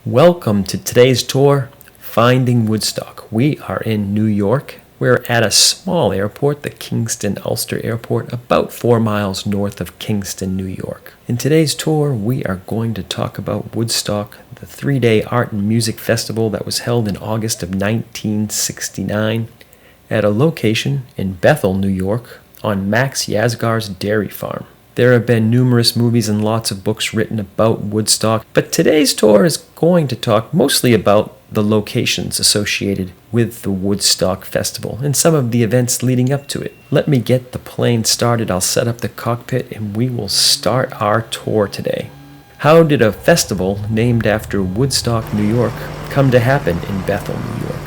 Welcome to today's tour, Finding Woodstock. We are in New York. We're at a small airport, the Kingston-Ulster Airport, about 4 miles north of Kingston, New York. In today's tour, we are going to talk about Woodstock, the 3-day art and music festival that was held in August of 1969 at a location in Bethel, New York, on Max Yasgur's dairy farm. There have been numerous movies and lots of books written about Woodstock, but today's tour is going to talk mostly about the locations associated with the Woodstock Festival and some of the events leading up to it. Let me get the plane started. I'll set up the cockpit and we will start our tour today. How did a festival named after Woodstock, New York, come to happen in Bethel, New York?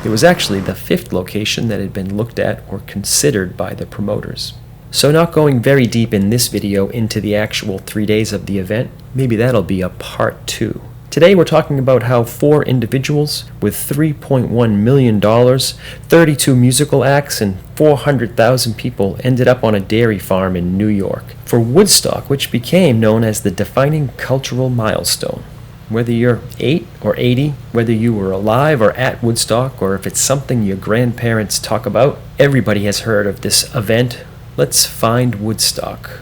It was actually the 5th location that had been looked at or considered by the promoters. So not going very deep in this video into the actual 3 days of the event, maybe that'll be a part 2. Today we're talking about how 4 individuals with $3.1 million, 32 musical acts, and 400,000 people ended up on a dairy farm in New York for Woodstock, which became known as the defining cultural milestone. Whether you're 8 or 80, whether you were alive or at Woodstock, or if it's something your grandparents talk about, everybody has heard of this event. Let's find Woodstock.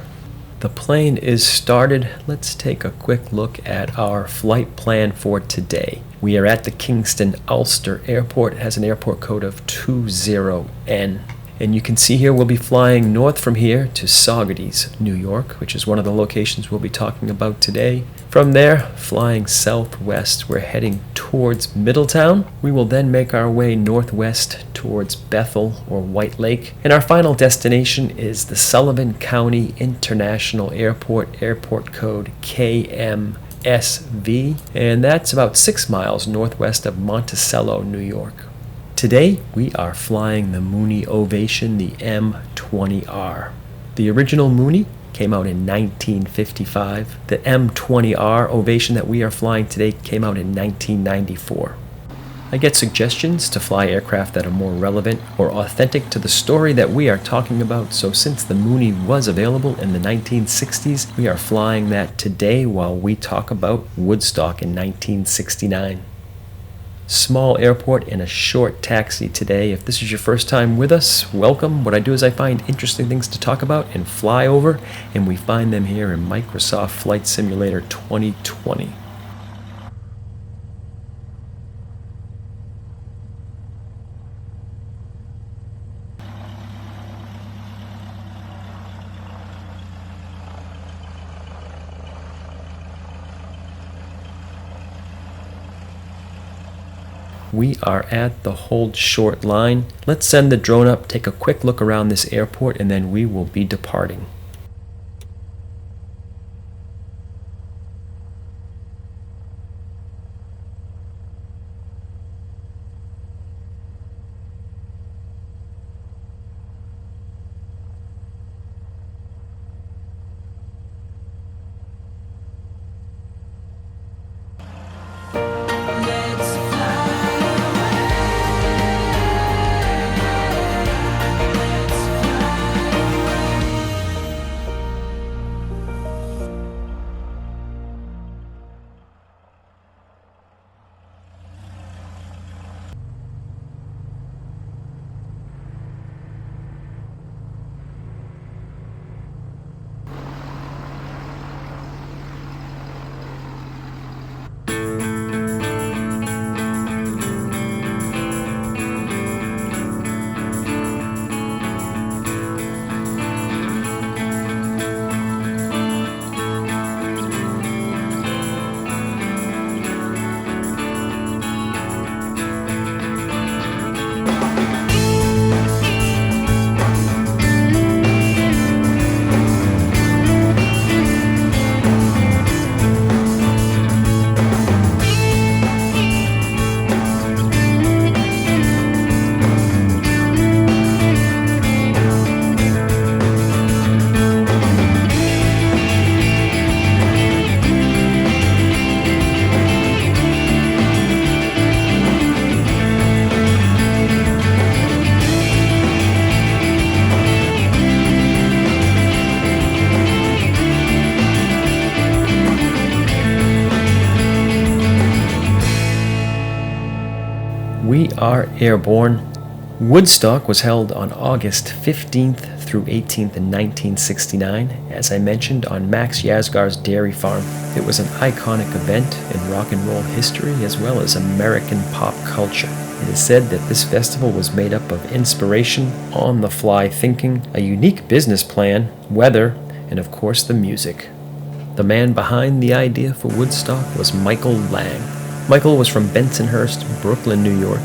The plane is started. Let's take a quick look at our flight plan for today. We are at the Kingston-Ulster Airport. It has an airport code of 20N. And you can see here we'll be flying north from here to Saugerties, New York, which is one of the locations we'll be talking about today. From there, flying southwest, we're heading towards Middletown. We will then make our way northwest towards Bethel or White Lake. And our final destination is the Sullivan County International Airport, airport code KMSV. And that's about 6 miles northwest of Monticello, New York. Today, we are flying the Mooney Ovation, the M20R. The original Mooney came out in 1955. The M20R Ovation that we are flying today came out in 1994. I get suggestions to fly aircraft that are more relevant or authentic to the story that we are talking about, so since the Mooney was available in the 1960s, we are flying that today while we talk about Woodstock in 1969. Small airport and a short taxi today. If this is your first time with us, welcome. What I do is I find interesting things to talk about and fly over, and we find them here in Microsoft Flight Simulator 2020. We are at the hold short line. Let's send the drone up, take a quick look around this airport, and then we will be departing. We are airborne. Woodstock was held on August 15th through 18th in 1969, as I mentioned, on Max Yasgur's dairy farm. It was an iconic event in rock and roll history as well as American pop culture. It is said that this festival was made up of inspiration, on-the-fly thinking, a unique business plan, weather, and of course the music. The man behind the idea for Woodstock was Michael Lang. Michael was from Bensonhurst, Brooklyn, New York.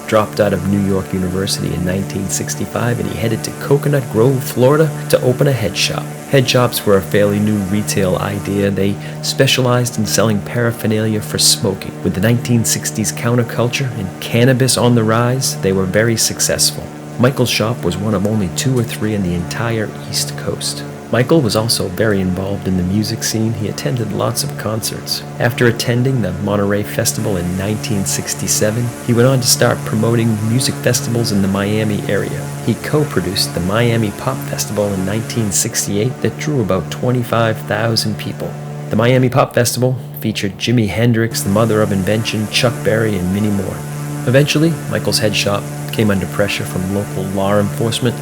Dropped out of New York University in 1965, and he headed to Coconut Grove, Florida to open a head shop. Head shops were a fairly new retail idea. They specialized in selling paraphernalia for smoking. With the 1960s counterculture and cannabis on the rise, they were very successful. Michael's shop was one of only 2 or 3 in the entire East Coast. Michael was also very involved in the music scene. He attended lots of concerts. After attending the Monterey Festival in 1967, he went on to start promoting music festivals in the Miami area. He co-produced the Miami Pop Festival in 1968 that drew about 25,000 people. The Miami Pop Festival featured Jimi Hendrix, the Mother of Invention, Chuck Berry, and many more. Eventually, Michael's head shop came under pressure from local law enforcement.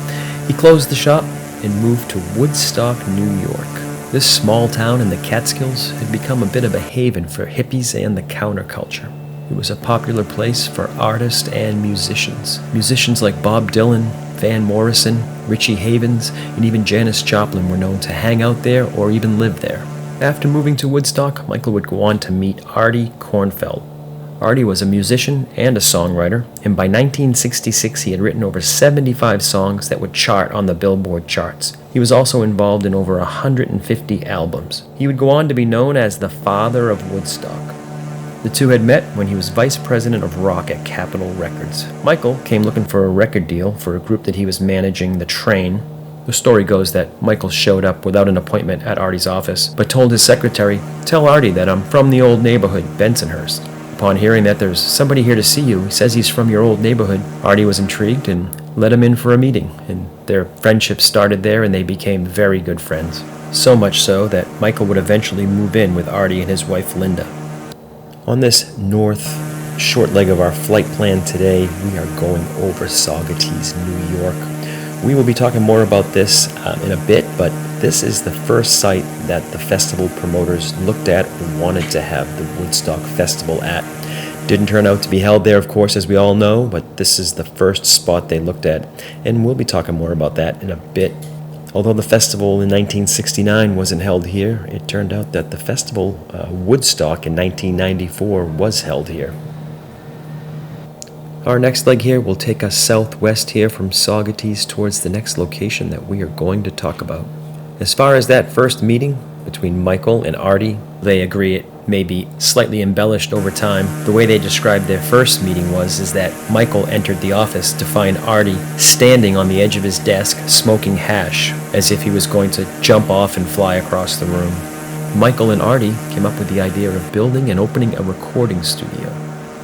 He closed the shop and moved to Woodstock, New York. This small town in the Catskills had become a bit of a haven for hippies and the counterculture. It was a popular place for artists and musicians. Musicians like Bob Dylan, Van Morrison, Richie Havens, and even Janis Joplin were known to hang out there or even live there. After moving to Woodstock, Michael would go on to meet Artie Kornfeld. Artie was a musician and a songwriter, and by 1966 he had written over 75 songs that would chart on the Billboard charts. He was also involved in over 150 albums. He would go on to be known as the father of Woodstock. The two had met when he was vice president of rock at Capitol Records. Michael came looking for a record deal for a group that he was managing, The Train. The story goes that Michael showed up without an appointment at Artie's office, but told his secretary, "Tell Artie that I'm from the old neighborhood, Bensonhurst." Upon hearing that there's somebody here to see you, he says he's from your old neighborhood, Artie was intrigued and let him in for a meeting, and their friendship started there and they became very good friends. So much so that Michael would eventually move in with Artie and his wife Linda. On this north short leg of our flight plan today, we are going over Saugerties, New York. We will be talking more about this in a bit, but this is the first site that the festival promoters looked at and wanted to have the Woodstock Festival at. Didn't turn out to be held there, of course, as we all know, but this is the first spot they looked at, and we'll be talking more about that in a bit. Although the festival in 1969 wasn't held here, it turned out that the festival, Woodstock in 1994, was held here. Our next leg here will take us southwest here from Saugerties towards the next location that we are going to talk about. As far as that first meeting between Michael and Artie, they agree it may be slightly embellished over time. The way they described their first meeting is that Michael entered the office to find Artie standing on the edge of his desk smoking hash, as if he was going to jump off and fly across the room. Michael and Artie came up with the idea of building and opening a recording studio.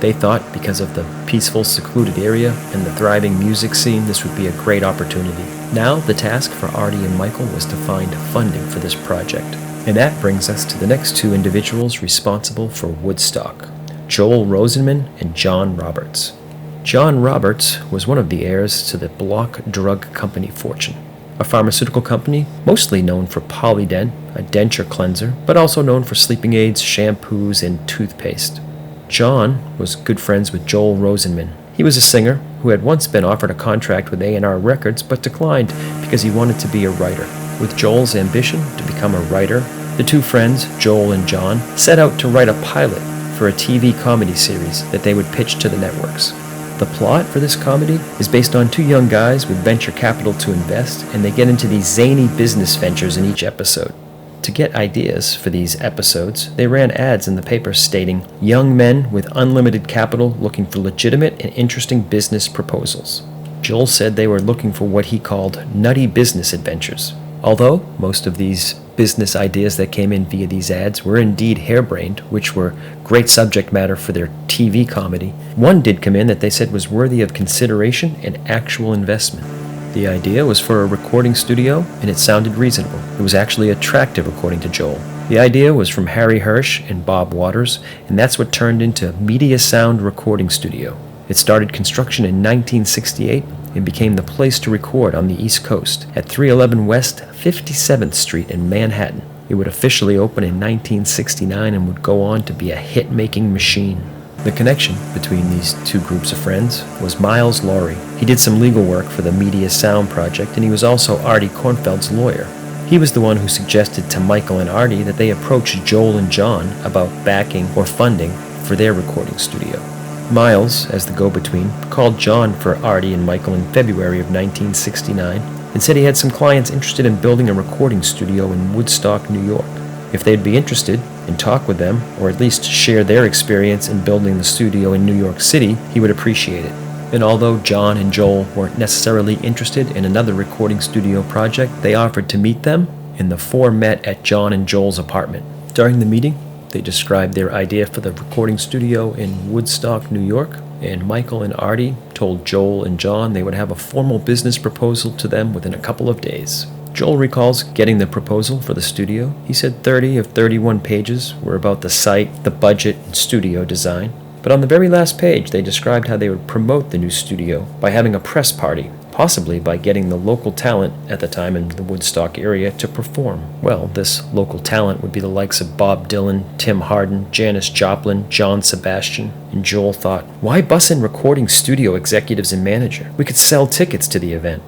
They thought because of the peaceful, secluded area and the thriving music scene, this would be a great opportunity. Now, the task for Artie and Michael was to find funding for this project. And that brings us to the next two individuals responsible for Woodstock, Joel Rosenman and John Roberts. John Roberts was one of the heirs to the Block Drug Company fortune, a pharmaceutical company mostly known for Polydent, a denture cleanser, but also known for sleeping aids, shampoos, and toothpaste. John was good friends with Joel Rosenman. He was a singer who had once been offered a contract with A&R Records but declined because he wanted to be a writer. With Joel's ambition to become a writer, the two friends, Joel and John, set out to write a pilot for a TV comedy series that they would pitch to the networks. The plot for this comedy is based on two young guys with venture capital to invest, and they get into these zany business ventures in each episode. To get ideas for these episodes, they ran ads in the paper stating, "Young men with unlimited capital looking for legitimate and interesting business proposals." Joel said they were looking for what he called nutty business adventures. Although most of these business ideas that came in via these ads were indeed harebrained, which were great subject matter for their TV comedy, one did come in that they said was worthy of consideration and actual investment. The idea was for a recording studio, and it sounded reasonable. It was actually attractive, according to Joel. The idea was from Harry Hirsch and Bob Waters, and that's what turned into Media Sound Recording Studio. It started construction in 1968 and became the place to record on the East Coast at 311 West 57th Street in Manhattan. It would officially open in 1969 and would go on to be a hit-making machine. The connection between these two groups of friends was Miles Laurie. He did some legal work for the Media Sound Project, and he was also Artie Kornfeld's lawyer. He was the one who suggested to Michael and Artie that they approach Joel and John about backing or funding for their recording studio. Miles, as the go-between, called John for Artie and Michael in February of 1969 and said he had some clients interested in building a recording studio in Woodstock, New York. If they'd be interested and talk with them, or at least share their experience in building the studio in New York City, he would appreciate it. And although John and Joel weren't necessarily interested in another recording studio project, they offered to meet them, and the four met at John and Joel's apartment. During the meeting, they described their idea for the recording studio in Woodstock, New York, and Michael and Artie told Joel and John they would have a formal business proposal to them within a couple of days. Joel recalls getting the proposal for the studio. He said 30 of 31 pages were about the site, the budget, and studio design. But on the very last page, they described how they would promote the new studio by having a press party, possibly by getting the local talent at the time in the Woodstock area to perform. Well, this local talent would be the likes of Bob Dylan, Tim Hardin, Janis Joplin, John Sebastian, and Joel thought, why bus in recording studio executives and manager? We could sell tickets to the event.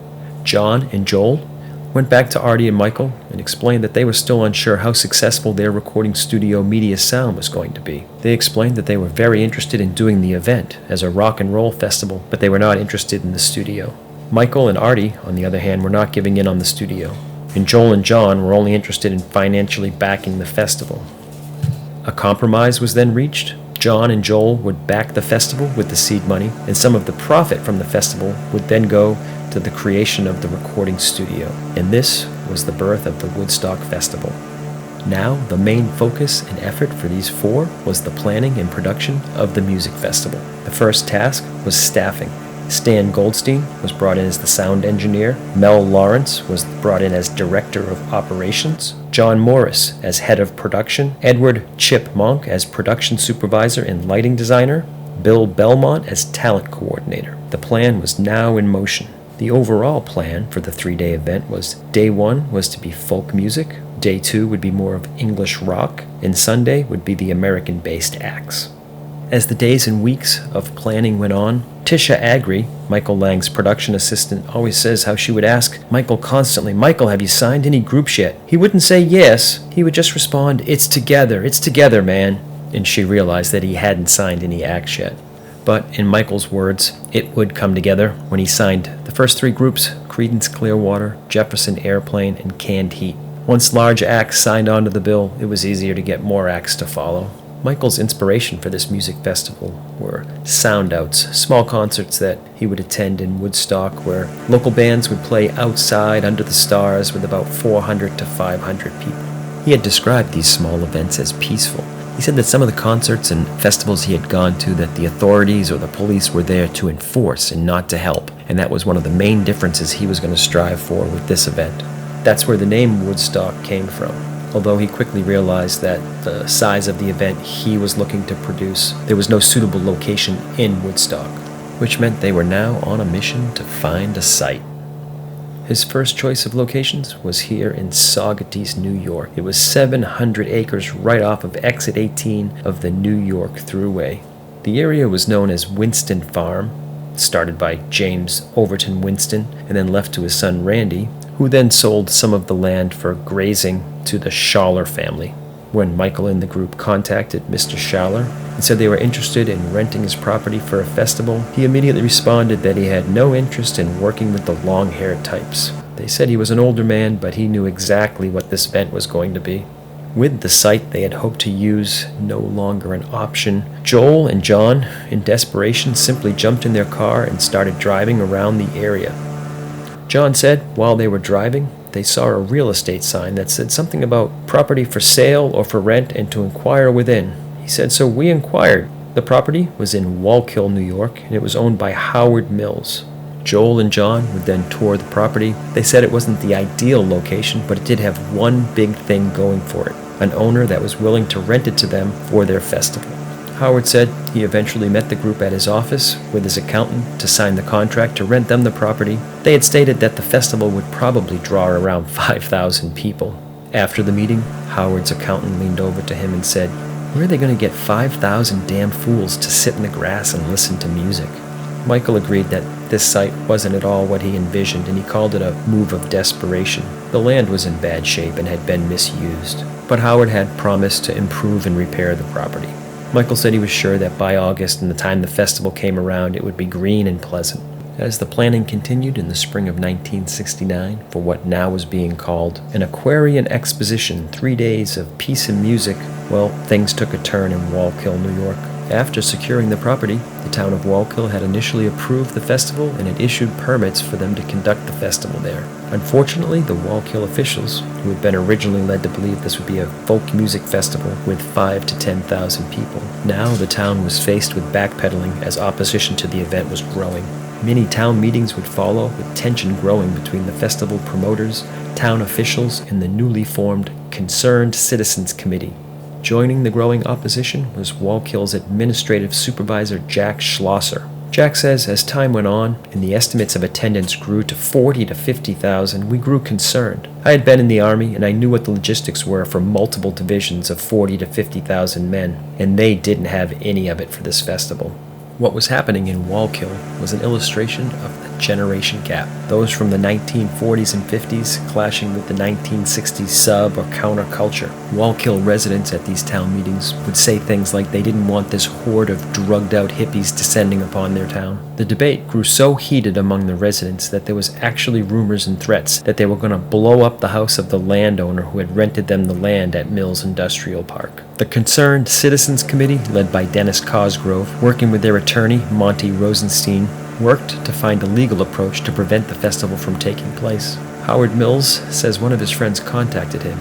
John and Joel went back to Artie and Michael and explained that they were still unsure how successful their recording studio Media Sound was going to be. They explained that they were very interested in doing the event as a rock and roll festival, but they were not interested in the studio. Michael and Artie, on the other hand, were not giving in on the studio, and Joel and John were only interested in financially backing the festival. A compromise was then reached. John and Joel would back the festival with the seed money, and some of the profit from the festival would then go to the creation of the recording studio, and this was the birth of the Woodstock Festival. Now, the main focus and effort for these four was the planning and production of the music festival. The first task was staffing. Stan Goldstein was brought in as the sound engineer, Mel Lawrence was brought in as director of operations, John Morris as head of production, Edward Chip Monk as production supervisor and lighting designer, Bill Belmont as talent coordinator. The plan was now in motion. The overall plan for the 3-day event was day 1 was to be folk music, day 2 would be more of English rock, and Sunday would be the American-based acts. As the days and weeks of planning went on, Tisha Agri, Michael Lang's production assistant, always says how she would ask Michael constantly, Michael, have you signed any groups yet? He wouldn't say yes, he would just respond, it's together, man. And she realized that he hadn't signed any acts yet. But in Michael's words, it would come together when he signed the first 3 groups, Creedence Clearwater, Jefferson Airplane, and Canned Heat. Once large acts signed onto the bill, it was easier to get more acts to follow. Michael's inspiration for this music festival were sound outs, small concerts that he would attend in Woodstock where local bands would play outside under the stars with about 400 to 500 people. He had described these small events as peaceful. He said that some of the concerts and festivals he had gone to that the authorities or the police were there to enforce and not to help, and that was one of the main differences he was going to strive for with this event. That's where the name Woodstock came from. Although he quickly realized that the size of the event he was looking to produce, there was no suitable location in Woodstock, which meant they were now on a mission to find a site. His first choice of locations was here in Saugerties, New York. It was 700 acres right off of exit 18 of the New York Thruway. The area was known as Winston Farm, started by James Overton Winston and then left to his son Randy, who then sold some of the land for grazing to the Schaller family. When Michael and the group contacted Mr. Schaller and said they were interested in renting his property for a festival, he immediately responded that he had no interest in working with the long-haired types. They said he was an older man, but he knew exactly what this event was going to be. With the site they had hoped to use no longer an option, Joel and John, in desperation, simply jumped in their car and started driving around the area. John said while they were driving, they saw a real estate sign that said something about property for sale or for rent and to inquire within. He said, so we inquired. The property was in Wallkill, New York, and it was owned by Howard Mills. Joel and John would then tour the property. They said it wasn't the ideal location, but it did have one big thing going for it, an owner that was willing to rent it to them for their festival. Howard said he eventually met the group at his office with his accountant to sign the contract to rent them the property. They had stated that the festival would probably draw around 5,000 people. After the meeting, Howard's accountant leaned over to him and said, "Where are they going to get 5,000 damn fools to sit in the grass and listen to music?" Michael agreed that this site wasn't at all what he envisioned, and he called it a move of desperation. The land was in bad shape and had been misused, but Howard had promised to improve and repair the property. Michael said he was sure that by August and the time the festival came around, it would be green and pleasant. As the planning continued in the spring of 1969 for what now was being called an Aquarian Exposition, 3 days of peace and music, well, things took a turn in Wallkill, New York. After securing the property, the town of Wallkill had initially approved the festival and had issued permits for them to conduct the festival there. Unfortunately, the Wallkill officials, who had been originally led to believe this would be a folk music festival with 5,000 to 10,000 people, now the town was faced with backpedaling as opposition to the event was growing. Many town meetings would follow, with tension growing between the festival promoters, town officials, and the newly formed Concerned Citizens Committee. Joining the growing opposition was Wallkill's administrative supervisor, Jack Schlosser. Jack says as time went on and the estimates of attendance grew to 40,000 to 50,000, we grew concerned. I had been in the Army and I knew what the logistics were for multiple divisions of 40,000 to 50,000 men, and they didn't have any of it for this festival. What was happening in Wallkill was an illustration of the generation gap. Those from the 1940s and 50s clashing with the 1960s sub or counterculture. Wallkill residents at these town meetings would say things like they didn't want this horde of drugged-out hippies descending upon their town. The debate grew so heated among the residents that there was actually rumors and threats that they were going to blow up the house of the landowner who had rented them the land at Mills Industrial Park. The Concerned Citizens Committee, led by Dennis Cosgrove, working with their attorney, Monty Rosenstein, worked to find a legal approach to prevent the festival from taking place. Howard Mills says one of his friends contacted him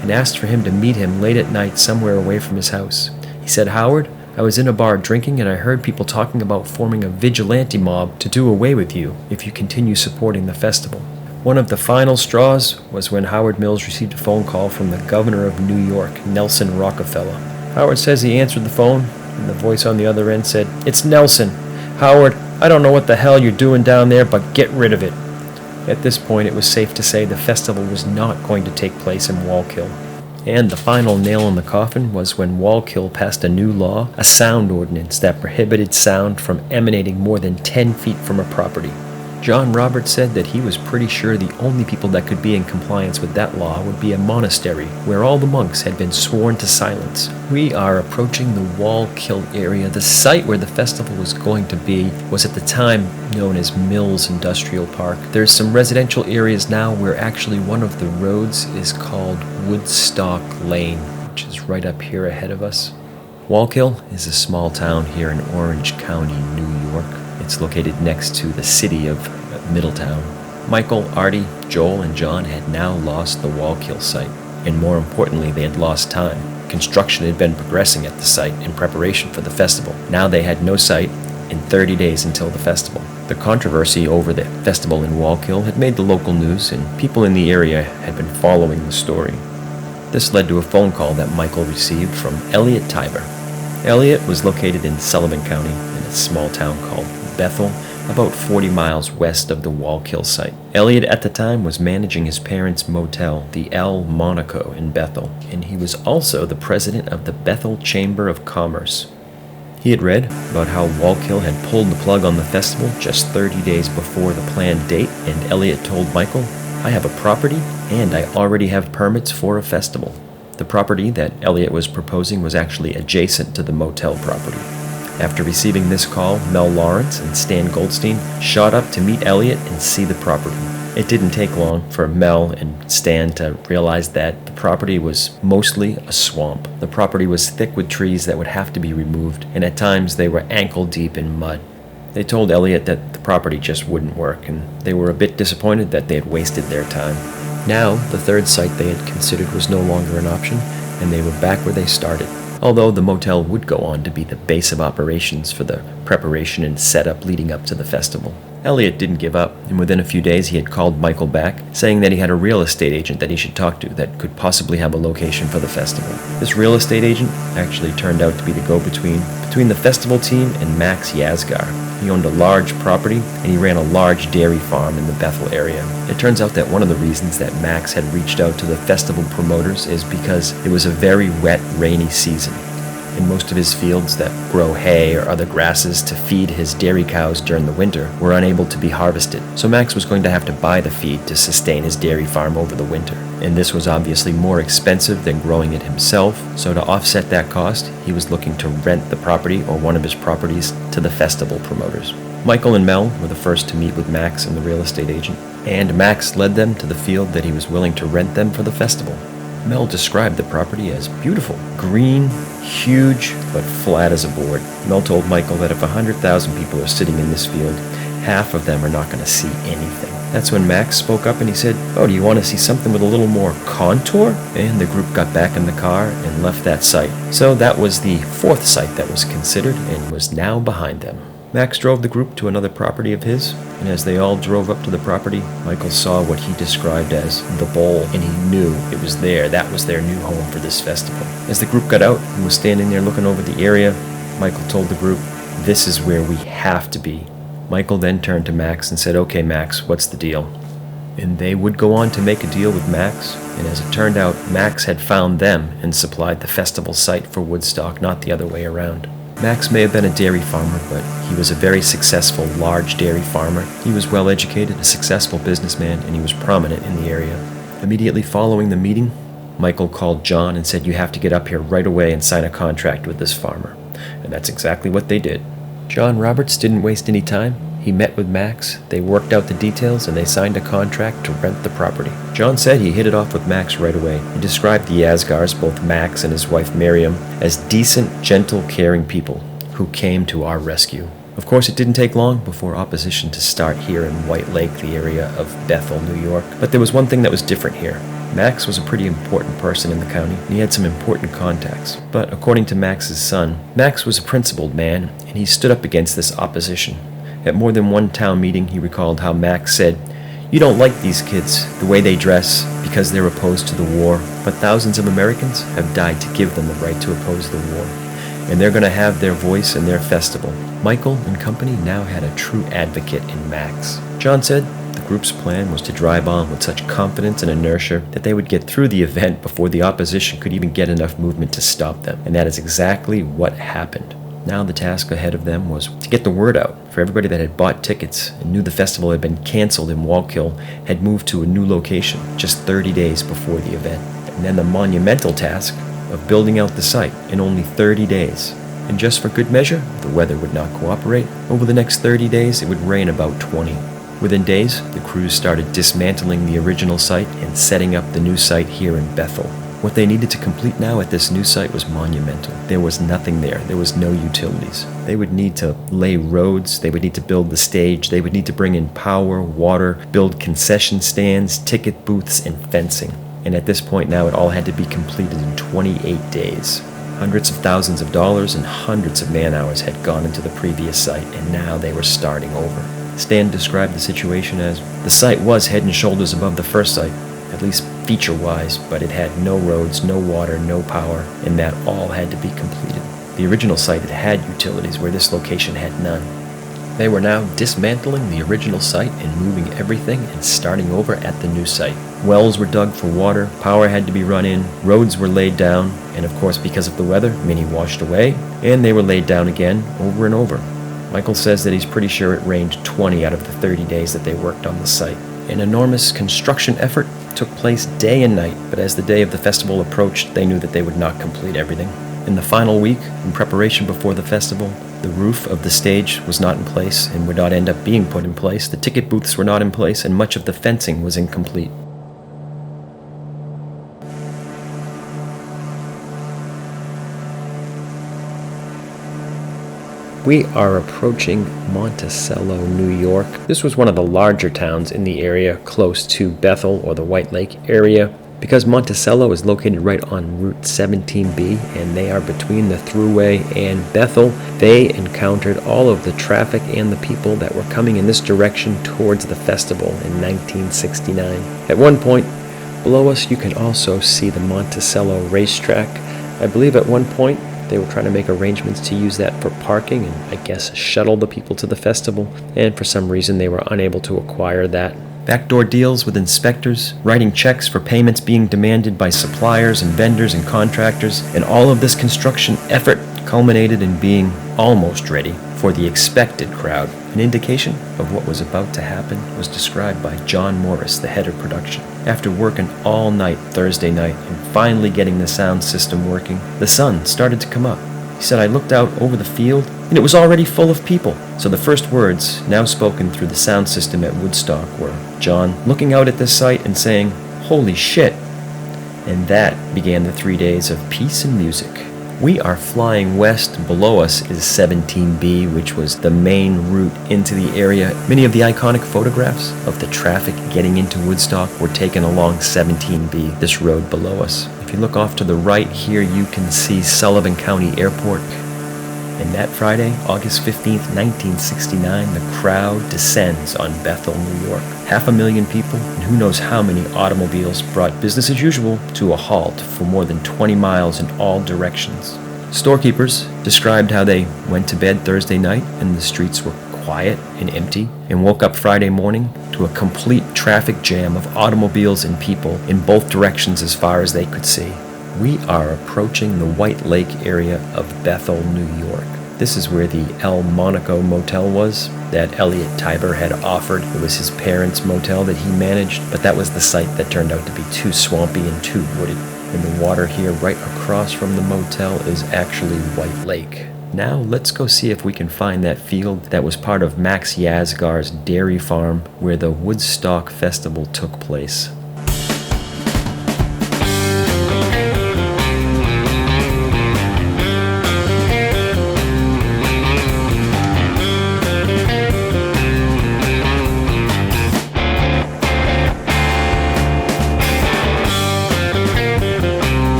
and asked for him to meet him late at night somewhere away from his house. He said, "Howard, I was in a bar drinking and I heard people talking about forming a vigilante mob to do away with you if you continue supporting the festival." One of the final straws was when Howard Mills received a phone call from the governor of New York, Nelson Rockefeller. Howard says he answered the phone, and the voice on the other end said, "It's Nelson. Howard, I don't know what the hell you're doing down there, but get rid of it." At this point, it was safe to say the festival was not going to take place in Wallkill. And the final nail in the coffin was when Wallkill passed a new law, a sound ordinance that prohibited sound from emanating more than 10 feet from a property. John Roberts said that he was pretty sure the only people that could be in compliance with that law would be a monastery where all the monks had been sworn to silence. We are approaching the Wallkill area. The site where the festival was going to be was at the time known as Mills Industrial Park. There's some residential areas now where actually one of the roads is called Woodstock Lane, which is right up here ahead of us. Wallkill is a small town here in Orange County, New York. It's located next to the city of Middletown. Michael, Artie, Joel, and John had now lost the Wallkill site, and more importantly, they had lost time. Construction had been progressing at the site in preparation for the festival. Now they had no site in 30 days until the festival. The controversy over the festival in Wallkill had made the local news, and people in the area had been following the story. This led to a phone call that Michael received from Elliot Tiber. Elliot was located in Sullivan County in a small town called Bethel, about 40 miles west of the Wallkill site. Elliot at the time was managing his parents' motel, the El Monaco in Bethel, and he was also the president of the Bethel Chamber of Commerce. He had read about how Wallkill had pulled the plug on the festival just 30 days before the planned date, and Elliot told Michael, "I have a property and I already have permits for a festival." The property that Elliot was proposing was actually adjacent to the motel property. After receiving this call, Mel Lawrence and Stan Goldstein shot up to meet Elliot and see the property. It didn't take long for Mel and Stan to realize that the property was mostly a swamp. The property was thick with trees that would have to be removed, and at times they were ankle deep in mud. They told Elliot that the property just wouldn't work, and they were a bit disappointed that they had wasted their time. Now, the third site they had considered was no longer an option, and they were back where they started. Although the motel would go on to be the base of operations for the preparation and setup leading up to the festival. Elliot didn't give up, and within a few days he had called Michael back, saying that he had a real estate agent that he should talk to that could possibly have a location for the festival. This real estate agent actually turned out to be the go-between between the festival team and Max Yasgur. He owned a large property, and he ran a large dairy farm in the Bethel area. It turns out that one of the reasons that Max had reached out to the festival promoters is because it was a very wet, rainy season. And most of his fields that grow hay or other grasses to feed his dairy cows during the winter were unable to be harvested. So Max was going to have to buy the feed to sustain his dairy farm over the winter. And this was obviously more expensive than growing it himself. So to offset that cost, he was looking to rent the property or one of his properties to the festival promoters. Michael and Mel were the first to meet with Max and the real estate agent, and Max led them to the field that he was willing to rent them for the festival. Mel described the property as beautiful, green, huge, but flat as a board. Mel told Michael that if 100,000 people are sitting in this field, half of them are not going to see anything. That's when Max spoke up and he said, "Oh, do you want to see something with a little more contour?" And the group got back in the car and left that site. So that was the fourth site that was considered and was now behind them. Max drove the group to another property of his, and as they all drove up to the property, Michael saw what he described as the bowl, and he knew it was there. That was their new home for this festival. As the group got out and was standing there looking over the area, Michael told the group, "This is where we have to be." Michael then turned to Max and said, "Okay, Max, what's the deal?" And they would go on to make a deal with Max, and as it turned out, Max had found them and supplied the festival site for Woodstock, not the other way around. Max may have been a dairy farmer, but he was a very successful, large dairy farmer. He was well educated, a successful businessman, and he was prominent in the area. Immediately following the meeting, Michael called John and said, "You have to get up here right away and sign a contract with this farmer." And that's exactly what they did. John Roberts didn't waste any time. He met with Max, they worked out the details, and they signed a contract to rent the property. John said he hit it off with Max right away. He described the Yasgurs, both Max and his wife Miriam, as decent, gentle, caring people who came to our rescue. Of course, it didn't take long before opposition to start here in White Lake, the area of Bethel, New York. But there was one thing that was different here. Max was a pretty important person in the county, and he had some important contacts. But according to Max's son, Max was a principled man, and he stood up against this opposition. At more than one town meeting, he recalled how Max said, "You don't like these kids, the way they dress, because they're opposed to the war, but thousands of Americans have died to give them the right to oppose the war, and they're going to have their voice in their festival." Michael and company now had a true advocate in Max. John said the group's plan was to drive on with such confidence and inertia that they would get through the event before the opposition could even get enough movement to stop them, and that is exactly what happened. Now the task ahead of them was to get the word out for everybody that had bought tickets and knew the festival had been canceled in Wallkill had moved to a new location just 30 days before the event. And then the monumental task of building out the site in only 30 days. And just for good measure, the weather would not cooperate. Over the next 30 days, it would rain about 20. Within days, the crews started dismantling the original site and setting up the new site here in Bethel. What they needed to complete now at this new site was monumental. There was nothing there. There was no utilities. They would need to lay roads. They would need to build the stage. They would need to bring in power, water, build concession stands, ticket booths, and fencing. And at this point now, it all had to be completed in 28 days. Hundreds of thousands of dollars and hundreds of man-hours had gone into the previous site, and now they were starting over. Stan described the situation as, the site was head and shoulders above the first site, at least feature-wise, but it had no roads, no water, no power, and that all had to be completed. The original site had utilities where this location had none. They were now dismantling the original site and moving everything and starting over at the new site. Wells were dug for water, power had to be run in, roads were laid down, and of course because of the weather, many washed away, and they were laid down again over and over. Michael says that he's pretty sure it rained 20 out of the 30 days that they worked on the site. An enormous construction effort took place day and night, but as the day of the festival approached, they knew that they would not complete everything. In the final week, in preparation before the festival, the roof of the stage was not in place and would not end up being put in place. The ticket booths were not in place, and much of the fencing was incomplete. We are approaching Monticello, New York. This was one of the larger towns in the area close to Bethel or the White Lake area. Because Monticello is located right on Route 17B and they are between the Thruway and Bethel, they encountered all of the traffic and the people that were coming in this direction towards the festival in 1969. At one point, below us you can also see the Monticello racetrack. I believe at one point they were trying to make arrangements to use that for parking and I guess shuttle the people to the festival, and for some reason they were unable to acquire that. Backdoor deals with inspectors, writing checks for payments being demanded by suppliers and vendors and contractors, and all of this construction effort culminated in being almost ready for the expected crowd. An indication of what was about to happen was described by John Morris, the head of production. After working all night Thursday night and finally getting the sound system working, the sun started to come up. He said, "I looked out over the field and it was already full of people." So the first words, now spoken through the sound system at Woodstock, were John looking out at this site and saying, "Holy shit." And that began the 3 days of peace and music. We are flying west. Below us is 17B, which was the main route into the area. Many of the iconic photographs of the traffic getting into Woodstock were taken along 17B, this road below us. If you look off to the right here, you can see Sullivan County Airport. And that Friday, August 15th, 1969, the crowd descends on Bethel, New York. 500,000 people, and who knows how many automobiles brought business as usual to a halt for more than 20 miles in all directions. Storekeepers described how they went to bed Thursday night and the streets were quiet and empty, and woke up Friday morning to a complete traffic jam of automobiles and people in both directions as far as they could see. We are approaching the White Lake area of Bethel, New York. This is where the El Monaco Motel was that Elliot Tiber had offered. It was his parents' motel that he managed, but that was the site that turned out to be too swampy and too wooded. And the water here right across from the motel is actually White Lake. Now let's go see if we can find that field that was part of Max Yasgur's dairy farm where the Woodstock Festival took place.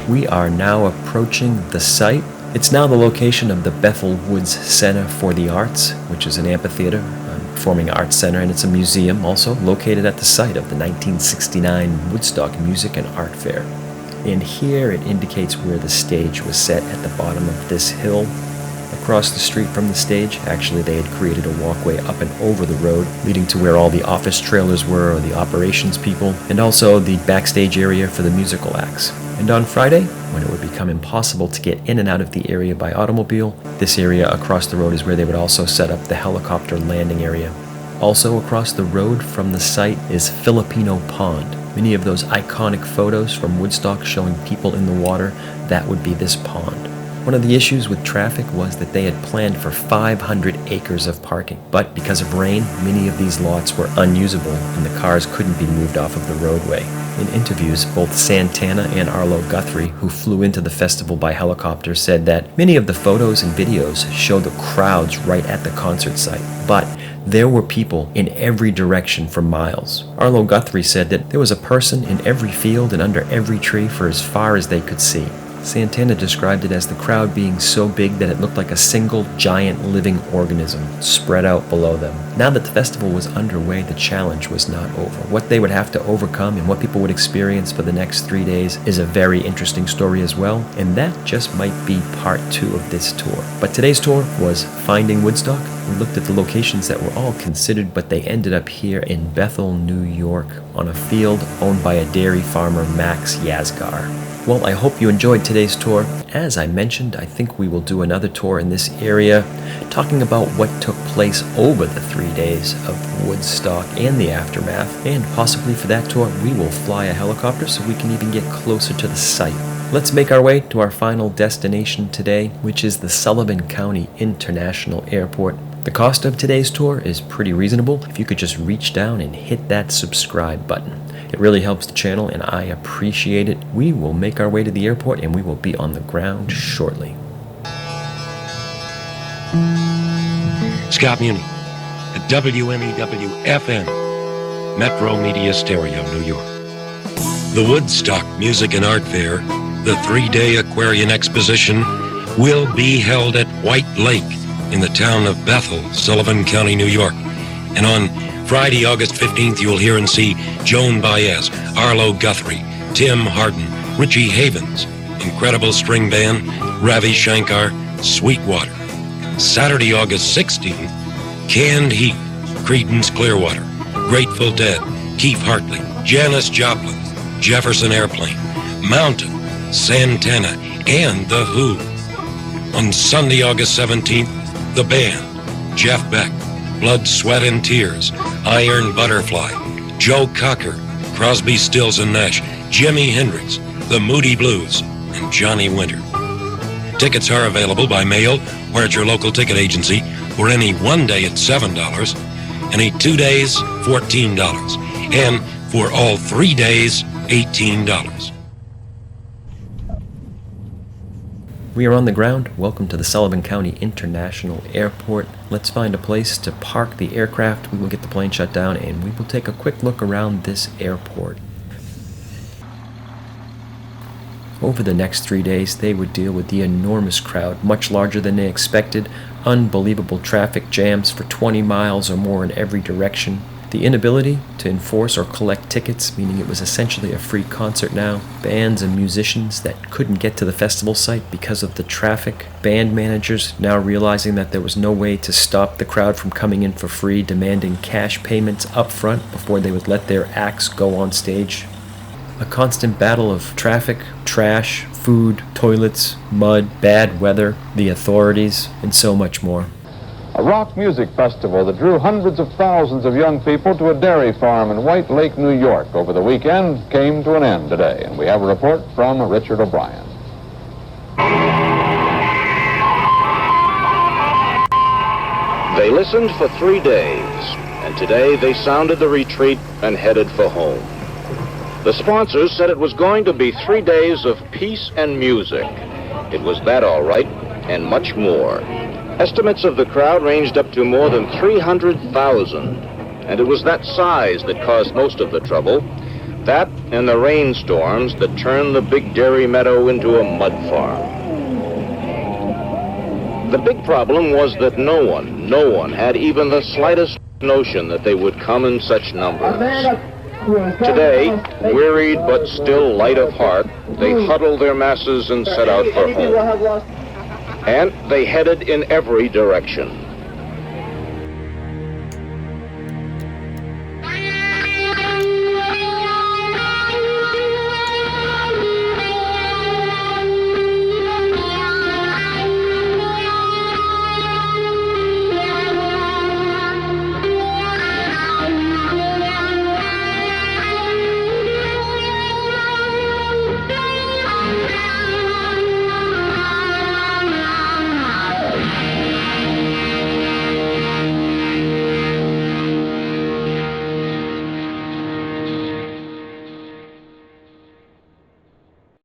We are now approaching the site. It's now the location of the Bethel Woods Center for the Arts, which is an amphitheater, performing arts center, and it's a museum also located at the site of the 1969 Woodstock Music and Art Fair. And here it indicates where the stage was set at the bottom of this hill. Across the street from the stage, actually they had created a walkway up and over the road, leading to where all the office trailers were, or the operations people, and also the backstage area for the musical acts. And on Friday, when it would become impossible to get in and out of the area by automobile, this area across the road is where they would also set up the helicopter landing area. Also across the road from the site is Filipino Pond. Many of those iconic photos from Woodstock showing people in the water, that would be this pond. One of the issues with traffic was that they had planned for 500 acres of parking, but because of rain, many of these lots were unusable and the cars couldn't be moved off of the roadway. In interviews, both Santana and Arlo Guthrie, who flew into the festival by helicopter, said that many of the photos and videos show the crowds right at the concert site, but there were people in every direction for miles. Arlo Guthrie said that there was a person in every field and under every tree for as far as they could see. Santana described it as the crowd being so big that it looked like a single giant living organism spread out below them. Now that the festival was underway, the challenge was not over. What they would have to overcome and what people would experience for the next 3 days is a very interesting story as well, and that just might be part 2 of this tour. But today's tour was Finding Woodstock. We looked at the locations that were all considered, but they ended up here in Bethel, New York, on a field owned by a dairy farmer, Max Yasgur. Well, I hope you enjoyed today's tour. As I mentioned, I think we will do another tour in this area, talking about what took place over the 3 days of Woodstock and the aftermath, and possibly for that tour, we will fly a helicopter so we can even get closer to the site. Let's make our way to our final destination today, which is the Sullivan County International Airport. The cost of today's tour is pretty reasonable if you could just reach down and hit that subscribe button. It really helps the channel and I appreciate it. We will make our way to the airport and we will be on the ground shortly. Scott Muni at WMEW-FM, Metro Media Stereo, New York. The Woodstock Music and Art Fair, the 3-day Aquarian Exposition, will be held at White Lake in the town of Bethel, Sullivan County, New York. And on Friday, August 15th, you'll hear and see Joan Baez, Arlo Guthrie, Tim Hardin, Richie Havens, incredible string band, Ravi Shankar, Sweetwater. Saturday, August 16th, Canned Heat, Creedence Clearwater, Grateful Dead, Keith Hartley, Janis Joplin, Jefferson Airplane, Mountain, Santana, and The Who. On Sunday, August 17th, The Band, Jeff Beck, Blood, Sweat, and Tears, Iron Butterfly, Joe Cocker, Crosby, Stills and Nash, Jimi Hendrix, The Moody Blues, and Johnny Winter. Tickets are available by mail or at your local ticket agency for any 1 day at $7, any 2 days, $14, and for all 3 days, $18. We are on the ground. Welcome to the Sullivan County International Airport. Let's find a place to park the aircraft. We will get the plane shut down and we will take a quick look around this airport. Over the next 3 days, they would deal with the enormous crowd, much larger than they expected, unbelievable traffic jams for 20 miles or more in every direction, the inability to enforce or collect tickets, meaning it was essentially a free concert now, bands and musicians that couldn't get to the festival site because of the traffic, band managers now realizing that there was no way to stop the crowd from coming in for free, demanding cash payments up front before they would let their acts go on stage. A constant battle of traffic, trash, food, toilets, mud, bad weather, the authorities, and so much more. A rock music festival that drew hundreds of thousands of young people to a dairy farm in White Lake, New York over the weekend came to an end today. And we have a report from Richard O'Brien. They listened for 3 days, and today they sounded the retreat and headed for home. The sponsors said it was going to be 3 days of peace and music. It was that all right, and much more. Estimates of the crowd ranged up to more than 300,000, and it was that size that caused most of the trouble. That and the rainstorms that turned the big dairy meadow into a mud farm. The big problem was that no one had even the slightest notion that they would come in such numbers. Today, wearied but still light of heart, they huddled their masses and set out for home. And they headed in every direction.